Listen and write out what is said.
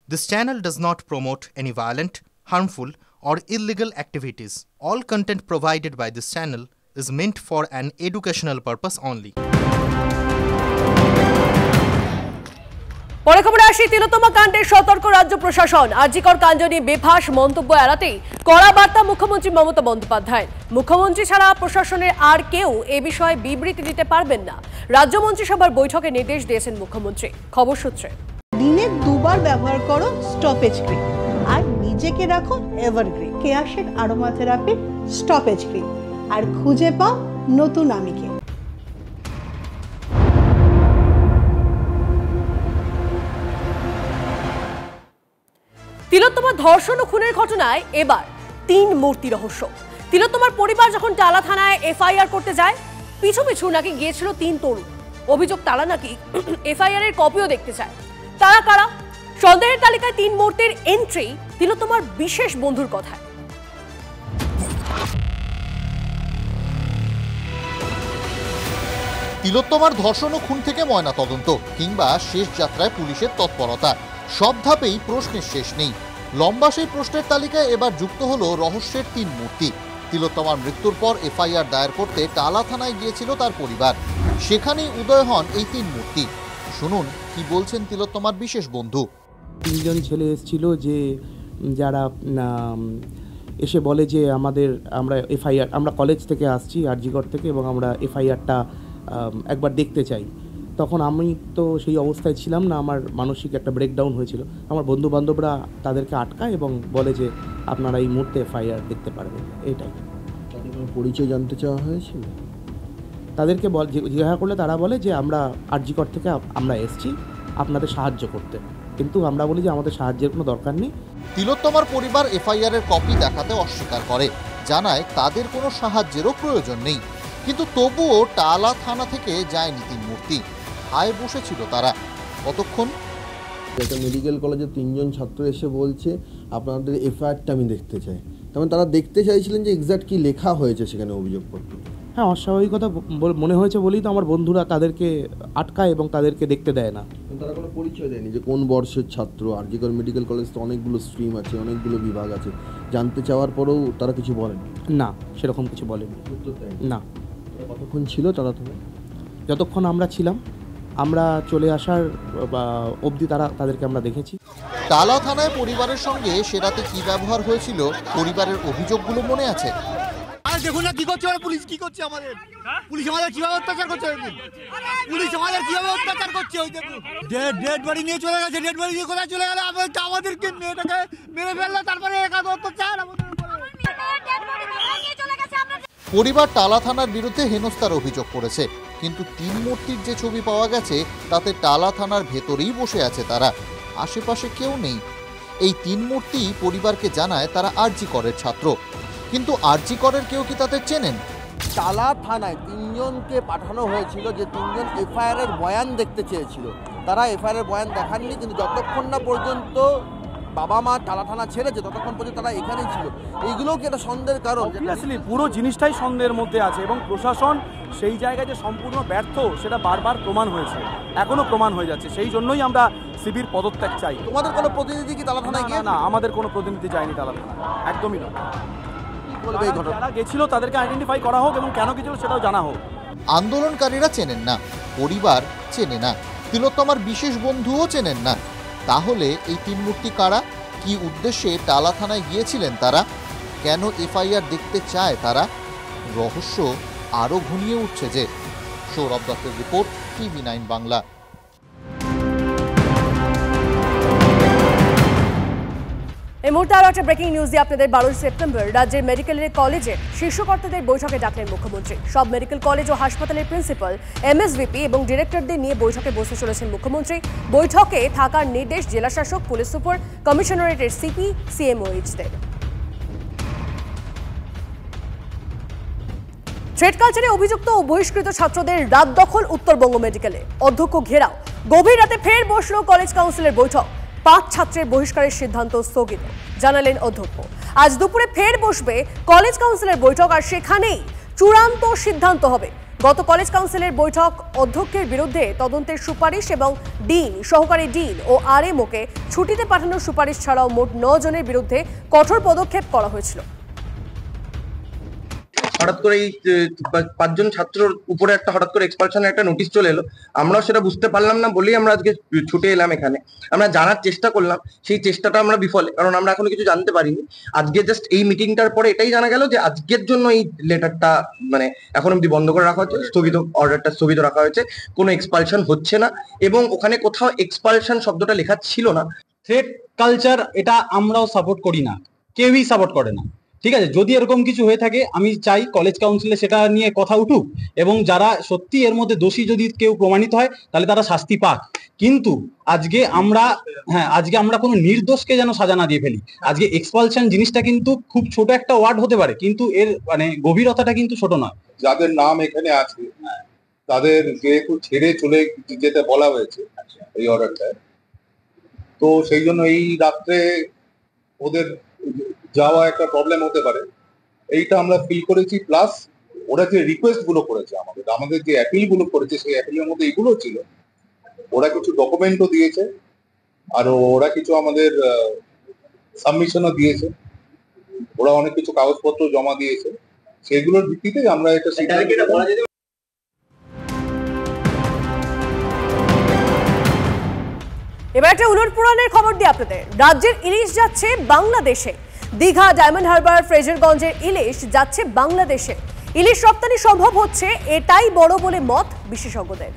This channel does not promote any violent, harmful, or illegal activities. All content provided by this channel is meant for an educational purpose only. পরে খবরে আসি তিলোত্তমা কাণ্ডে সতর্ক রাজ্য প্রশাসন। আরজিকর কাণ্ড নিয়ে বেফাঁস মন্তব্য এড়াতেই কড়া বার্তা মুখ্যমন্ত্রী মমতা বন্দ্যোপাধ্যায়। মুখ্যমন্ত্রী ছাড়া প্রশাসনের আর কেউ এ বিষয়ে বিবৃতি দিতে পারবেন না। রাজ্য মন্ত্রিসভার বৈঠকে নির্দেশ দিয়েছেন মুখ্যমন্ত্রী। খবর সূত্রে দিনে দুবার ব্যবহার করো স্টপেজ ক্রিম আর নিজেকে রাখো evergreen Keya Seth aroma therapy stoppage cream আর খুঁজে পাও নতুন আমিকে। তিলোত্তমা ধর্ষণ ও খুনের ঘটনায় এবার ৩ মূর্তি রহস্য। তিলোত্তমার পরিবার যখন টালা থানায় এফআইআর করতে যায়, পিছু পিছু নাকি গিয়েছিল ৩ তরুণ। অভিযোগ তারা নাকি এফআইআর এর কপিও দেখতে চায়। তারা কারা? সন্দেহের তালিকায় ৩ মূর্তির এন্ট্রি তিলোত্তমার বিশেষ বন্ধুর কথায়। তিলোত্তমার ধর্ষণ ও খুন থেকে ময়না তদন্ত কিংবা শেষ যাত্রায় পুলিশের তৎপরতা, সব ধাপেই প্রশ্নের শেষ নেই। লম্বা সেই প্রশ্নের তালিকায় এবার যুক্ত হলো রহস্যের ৩ মূর্তি। তিলোত্তমার মৃত্যুর পর এফআইআর দায়ের করতে টালা থানায় গিয়েছিল তার পরিবার। সেখানেই উদয় হন এই ৩ মূর্তি। শুনুন কি বলছেন তিলোত্তমার বিশেষ বন্ধু। ৩ জন ছেলে এসেছিল যে যারা এসে বলে যে আমরা এফআইআর, আমরা কলেজ থেকে আসছি আরজিকর থেকে, এবং আমরা এফআইআরটা একবার দেখতে চাই। তখন আমি তো সেই অবস্থায় ছিলাম না, আমার মানসিক একটা ব্রেকডাউন হয়েছিল। আমার বন্ধু বান্ধবরা তাদেরকে আটকায় এবং বলে যে আপনারা এই মুহূর্তে এফআইআর দেখতে পারবেন। এইটাই। তাদের কোনো পরিচয় জানতে চাওয়া হয়েছিল? তাদেরকে জিজ্ঞাসা করলে তারা বলে যে আমরা আরজিকর থেকে আমরা এসেছি আপনাদের সাহায্য করতে, কিন্তু আমরা বলি যে আমাদের সাহায্যের কোনো দরকার নেই। তিলোত্তমার পরিবার এফআইআর এর কপি দেখাতে অস্বীকার করে, জানায় তাদের কোনো সাহায্যেরও প্রয়োজন নেই। কিন্তু তবুও টালা থানা থেকে যায়নি ৩ মূর্তি। আয় বসেছিল তারা। কতক্ষণ? একটা মেডিকেল কলেজের ৩ জন ছাত্র এসে বলছে আপনাদের এফআইআরটা আমি দেখতে চাই। তারপরে তারা দেখতে চাইছিলেন যে এক্স্যাক্ট কি লেখা হয়েছে সেখানে অভিযোগপত্র। হ্যাঁ, অস্বাভাবিকতা মনে হয়েছে বলেই তো আমার বন্ধুরা তাদেরকে আটকায় এবং তাদেরকে দেখতে দেয় না। তারা কোনো পরিচয় দেয়নি যে কোন বর্ষের ছাত্র। আরজিকর মেডিকেল কলেজ তো অনেকগুলো স্ট্রিম আছে, অনেকগুলো বিভাগ আছে। জানতে চাওয়ার পরেও তারা কিছু বলেন না, সেরকম কিছু বলেনি। না। কতক্ষণ ছিল তারা? যতক্ষণ আমরা ছিলাম, আমরা চলে আসার অবধি তাদেরকে আমরা দেখেছি। টালা থানায় পরিবারের সঙ্গে সে রাতে কি ব্যবহার হয়েছিল পরিবারের অভিযোগগুলো মনে আছে। দেখুন না কি করছে পুলিশ, কি করছে আমাদের পুলিশ, আমাদের কিভাবে অত্যাচার করছে, পুলিশ আমাদের কিভাবে অত্যাচার করছে। ওই দেখুন ডেড বডি নিয়ে চলে গেছে, ডেড বডি নিয়ে কোথায় চলে গেল? আমাদেরকে মেয়েটাকে মেরে ফেললো, তারপরে একাদ অত্যাচার আমাদের উপরে। পরিবার টালা থানার বিরুদ্ধে হেনস্থার অভিযোগ করেছে, কিন্তু ৩ মূর্তির যে ছবি পাওয়া গেছে তাতে টালা থানার ভেতরেই বসে আছে তারা, আশেপাশে কেউ নেই। এই ৩ মূর্তি পরিবারকে জানায় তারা আরজিকরের ছাত্র, কিন্তু আরজিকরের কেউ কি তাদের চেনেন? টালা থানায় ৩ জনকে পাঠানো হয়েছিল যে ৩ জন এফআইআর এর বয়ান দেখতে চেয়েছিল। তারা এফআইআর এর বয়ান দেখাননি, কিন্তু যতক্ষণ না পর্যন্ত বাবা মা টালা থানা ছেড়েছে ততক্ষণ পর্যন্ত তারা এখানেই ছিল। এইগুলোও কি একটা সন্দেহের কারণ? অবভিয়াসলি পুরো জিনিসটাই সন্দেহের মধ্যে আছে এবং প্রশাসন সেই জায়গায় যে সম্পূর্ণ ব্যর্থ সেটা বারবার প্রমাণ হয়েছে, এখনো প্রমাণ হয়ে যাচ্ছে। সেই জন্যই আমরা সিবির পদত্যাগ চাই। তোমাদের কোনো প্রতিনিধি কি টালা থানায় গিয়ে? না, আমাদের কোনো প্রতিনিধি যায়নি টালা থানায়, একদমই না। যারা গেছিল তাদেরকে আইডেন্টিফাই করা হোক এবং কেন গেছিল সেটাও জানা হোক। আন্দোলনকারীরা চেনেন না, পরিবার চেনে না, তিলোত্তমার বিশেষ বন্ধুও চেনেন না। তাহলে এই ৩ মূর্তি কারা? কি উদ্দেশ্যে টালা থানায় গিয়েছিলেন তারা? কেন এফআইআর দেখতে চায় তারা? রহস্য আরও ঘনিয়ে উঠছে যে। সৌরভ দত্তের রিপোর্ট, TV9 বাংলা। এই মুহূর্তে আরো একটা ব্রেকিং নিউজ দিয়ে আপনাদের। 12 সেপ্টেম্বর রাজ্যের মেডিকেল কলেজে শীর্ষকর্তাদের বৈঠকে ডাকলেন মুখ্যমন্ত্রী। সব মেডিকেল কলেজ ও হাসপাতালের প্রিন্সিপাল, এমএসভিপি এবং ডিরেক্টরদের নিয়ে বৈঠকে বসতে চলেছেন মুখ্যমন্ত্রী। বৈঠকে থাকার নির্দেশ জেলা শাসক, পুলিশ সুপার, কমিশনারেটের সিপি, সিএমওএইচদের। থ্রেড কালচারে অভিযুক্ত ও বহিষ্কৃত ছাত্রদের রাত দখল উত্তরবঙ্গ মেডিকেলে। অধ্যক্ষ ঘেরাও। গভীর রাতে ফের বসল কলেজ কাউন্সিলের বৈঠক। 5 ছাত্রের বহিষ্কারের সিদ্ধান্ত স্থগিত, জানালেন অধ্যক্ষ। আজ দুপুরে ফের বসবে কলেজ কাউন্সিলের বৈঠক, আর সেখানেই চূড়ান্ত সিদ্ধান্ত হবে। গত কলেজ কাউন্সিলের বৈঠক অধ্যক্ষের বিরুদ্ধে তদন্তের সুপারিশ এবং ডিন, সহকারী ডিন ও আরএমওকে ছুটিতে পাঠানোর সুপারিশ ছাড়াও মোট 9 জনের বিরুদ্ধে কঠোর পদক্ষেপ করা হয়েছিল। হঠাৎ করে এই 5 জন ছাত্রর উপরে একটা হঠাৎ করে এক্সপালশনের একটা নোটিশ চলে এলো। আমরাও সেটা বুঝতে পারলাম না বলেই আমরা আজকে ছুটে এলাম এখানে। আমরা জানার চেষ্টা করলাম, সেই চেষ্টাটা আমরা বিফলে, কারণ আমরা এখনো কিছু জানতে পারিনি। আজকে জাস্ট এই মিটিংটার পরে এটাই জানা গেল যে আজকের জন্য এই লেটারটা মানে এখন অব্দি বন্ধ করে রাখা হচ্ছে, অর্ডারটা স্থগিত রাখা হয়েছে, কোনো এক্সপালশন হচ্ছে না এবং ওখানে কোথাও এক্সপালশন শব্দটা লেখা ছিল না। থ্রেট কালচার এটা আমরাও সাপোর্ট করি না, কেউই সাপোর্ট করে না, ঠিক আছে। যদি এরকম কিছু হয়ে থাকে আমি চাই কলেজ কাউন্সিলে সেটা নিয়ে কথা উঠুক এবং যারা সত্যি এর মধ্যে দোষী যদি কেউ প্রমাণিত হয় তাহলে তারা শাস্তি পাক। কিন্তু আজকে আমরা কোনো নির্দোষকে যেন সাজা না দিয়ে ফেলি। আজকে এক্সপালশন জিনিসটা কিন্তু খুব ছোট একটা ওয়ার্ড হতে পারে, কিন্তু এর মানে গভীরতাটা কিন্তু ছোট নয়। যাদের নাম এখানে আছে তাদের যেহেতু ছেড়ে চলে যেতে বলা হয়েছে এই অর্ডারটায়, তো সেই জন্য এই রাত্রে ওদের যাওয়া একটা প্রবলেম হতে পারে, এইটা আমরা ফিল করেছি। প্লাস ওরা যে রিকোয়েস্ট গুলো করেছে আমাদের যে অ্যাপিল গুলো করেছে সেই অ্যাপিলের মধ্যে এগুলো ছিল। ওরা কিছু ডকুমেন্টও দিয়েছে আর ওরা কিছু আমাদের সাবমিশনও দিয়েছে, ওরা অনেক কিছু কাগজপত্র জমা দিয়েছে, সেগুলোর ভিত্তিতে আমরা এটা এবার একটা উলট পুরাণের খবর দিই আপনাদের। রাজ্যের ইলিশ যাচ্ছে বাংলাদেশে। দীঘা, ডায়মন্ড হারবার, ফ্রেজারগঞ্জের ইলিশ যাচ্ছে বাংলাদেশে। ইলিশ রপ্তানি সম্ভব হচ্ছে, এটাই বড় বলে মত বিশেষজ্ঞদের।